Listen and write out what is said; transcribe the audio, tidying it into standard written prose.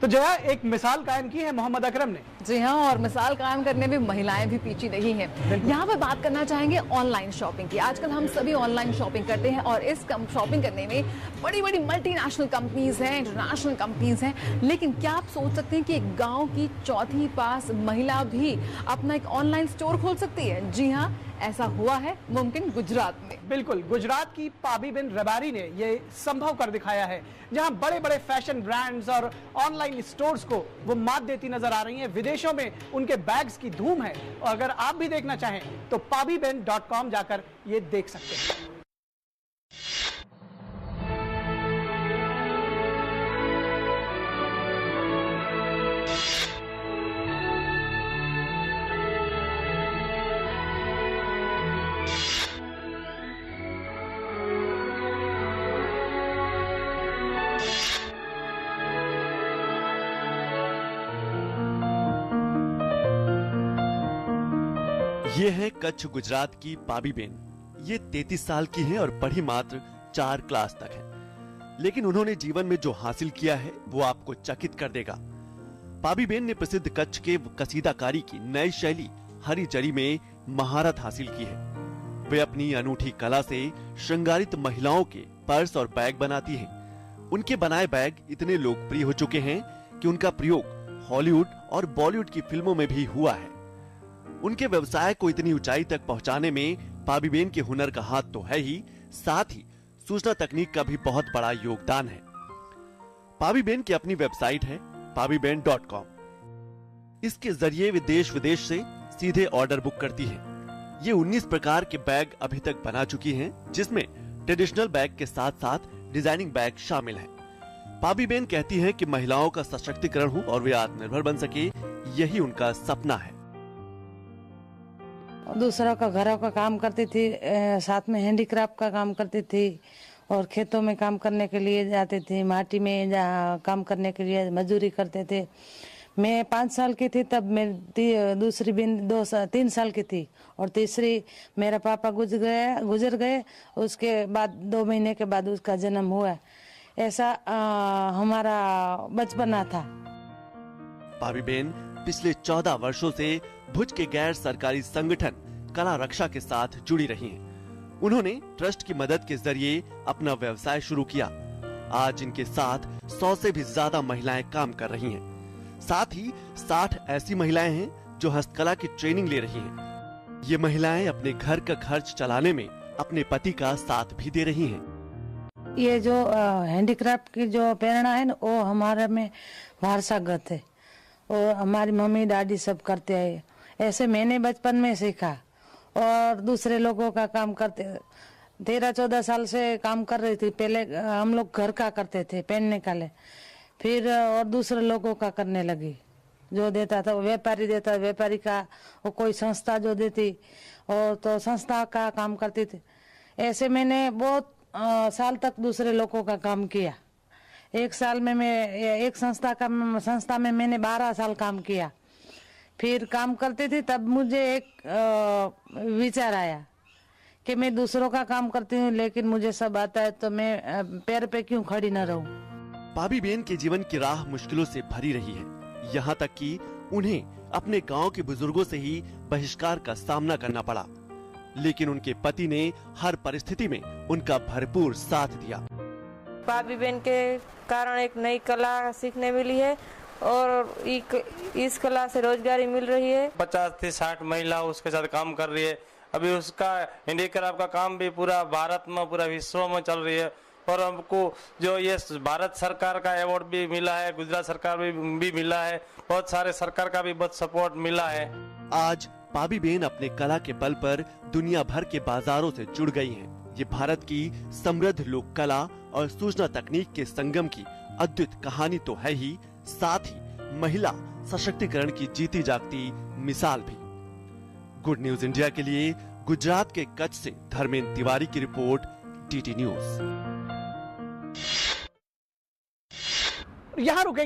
तो जया, एक मिसाल कायम की है मोहम्मद अकरम ने। जी हाँ, और मिसाल कायम करने में महिलाएं भी पीछे नहीं हैं। यहाँ पे बात करना चाहेंगे ऑनलाइन शॉपिंग की। आजकल हम सभी ऑनलाइन शॉपिंग करते हैं और इस शॉपिंग करने में बड़ी बड़ी मल्टीनेशनल कंपनीज हैं, इंटरनेशनल कंपनीज हैं, लेकिन क्या आप सोच सकते हैं कि एक गाँव की चौथी पास महिला भी अपना एक ऑनलाइन स्टोर खोल सकती है? जी हाँ, ऐसा हुआ है मुमकिन गुजरात में। बिल्कुल, गुजरात की पाबीबेन रबारी ने ये संभव कर दिखाया है, जहां बड़े बड़े फैशन ब्रांड्स और ऑनलाइन स्टोर्स को वो मात देती नजर आ रही हैं। विदेशों में उनके बैग्स की धूम है और अगर आप भी देखना चाहें तो pabiben.com जाकर ये देख सकते हैं। ये है कच्छ गुजरात की पाबीबेन। ये 33 साल की हैं और पढ़ी मात्र 4 क्लास तक है, लेकिन उन्होंने जीवन में जो हासिल किया है वो आपको चकित कर देगा। पाबीबेन ने प्रसिद्ध कच्छ के कसीदाकारी की नई शैली हरी जरी में महारत हासिल की है। वे अपनी अनूठी कला से श्रृंगारित महिलाओं के पर्स और बैग बनाती हैं। उनके बनाए बैग इतने लोकप्रिय हो चुके हैं कि उनका प्रयोग हॉलीवुड और बॉलीवुड की फिल्मों में भी हुआ है। उनके व्यवसाय को इतनी ऊंचाई तक पहुंचाने में पाबीबेन के हुनर का हाथ तो है ही, साथ ही सूचना तकनीक का भी बहुत बड़ा योगदान है। पाबीबेन की अपनी वेबसाइट है pabiben.com। इसके जरिए वे देश विदेश से सीधे ऑर्डर बुक करती हैं। ये 19 प्रकार के बैग अभी तक बना चुकी हैं, जिसमें ट्रेडिशनल बैग के साथ साथ डिजाइनिंग बैग शामिल हैं। पाबीबेन कहती हैं कि महिलाओं का सशक्तिकरण हो और वे आत्मनिर्भर बन सके, यही उनका सपना है। दूसरों का घरों का काम करती थी, साथ में हैंडीक्राफ्ट का काम करती थी और खेतों में काम करने के लिए जाती थी, माटी में काम करने के लिए मजदूरी करते थे। मैं 5 साल की थी तब मेरी दूसरी बहन 3 साल की थी और तीसरी मेरा पापा गुजर गए। उसके बाद 2 महीने के बाद उसका जन्म हुआ। ऐसा हमारा बचपना था। पाबीबेन पिछले 14 वर्षों से भुज के गैर सरकारी संगठन कला रक्षा के साथ जुड़ी रही हैं। उन्होंने ट्रस्ट की मदद के जरिए अपना व्यवसाय शुरू किया। आज इनके साथ 100 से भी ज्यादा महिलाएं काम कर रही हैं। साथ ही 60 ऐसी महिलाएं हैं जो हस्तकला की ट्रेनिंग ले रही हैं। ये महिलाएं अपने घर का खर्च चलाने में अपने पति का साथ भी दे रही हैं। ये जो हैंडीक्राफ्ट की जो प्रेरणा है ना, वो हमारे में वारसागत है और हमारी मम्मी डैडी सब करते हैं। ऐसे मैंने बचपन में सीखा और दूसरे लोगों का काम करते 13-14 साल से काम कर रही थी। पहले हम लोग घर का करते थे, पहनने का ले, फिर और दूसरे लोगों का करने लगी। जो देता था वो व्यापारी देता, व्यापारी का वो कोई संस्था जो देती और तो संस्था का काम करती थी। ऐसे मैंने बहुत साल तक दूसरे लोगों का काम किया। एक साल में मैं एक संस्था में मैंने 12 साल काम किया। फिर काम करती थी तब मुझे एक विचार आया कि मैं दूसरों का काम करती हूँ लेकिन मुझे सब आता है, तो मैं पैर पे क्यों खड़ी न रहूं। पाबीबेन के जीवन की राह मुश्किलों से भरी रही है। यहाँ तक कि उन्हें अपने गांव के बुजुर्गों से ही बहिष्कार का सामना करना पड़ा, लेकिन उनके पति ने हर परिस्थिति में उनका भरपूर साथ दिया। पाबीबेन के कारण एक नई कला सीखने मिली है और इस कला से रोजगारी मिल रही है। 50 से 60 महिला उसके साथ काम कर रही है। अभी उसका हैंडीक्राफ्ट का काम भी पूरा भारत में, पूरा विश्व में चल रही है और हमको जो ये भारत सरकार का अवार्ड भी मिला है, गुजरात सरकार भी मिला है, बहुत सारे सरकार का भी बहुत सपोर्ट मिला है। आज पाबीबेन अपने कला के बल पर दुनिया भर के बाजारों से जुड़ गई हैं। ये भारत की समृद्ध लोक कला और सूचना तकनीक के संगम की अद्भुत कहानी तो है ही, साथ ही महिला सशक्तिकरण की जीती जागती मिसाल भी। गुड न्यूज इंडिया के लिए गुजरात के कच्छ से धर्मेंद्र तिवारी की रिपोर्ट, DT न्यूज। यहाँ रुकेंगे।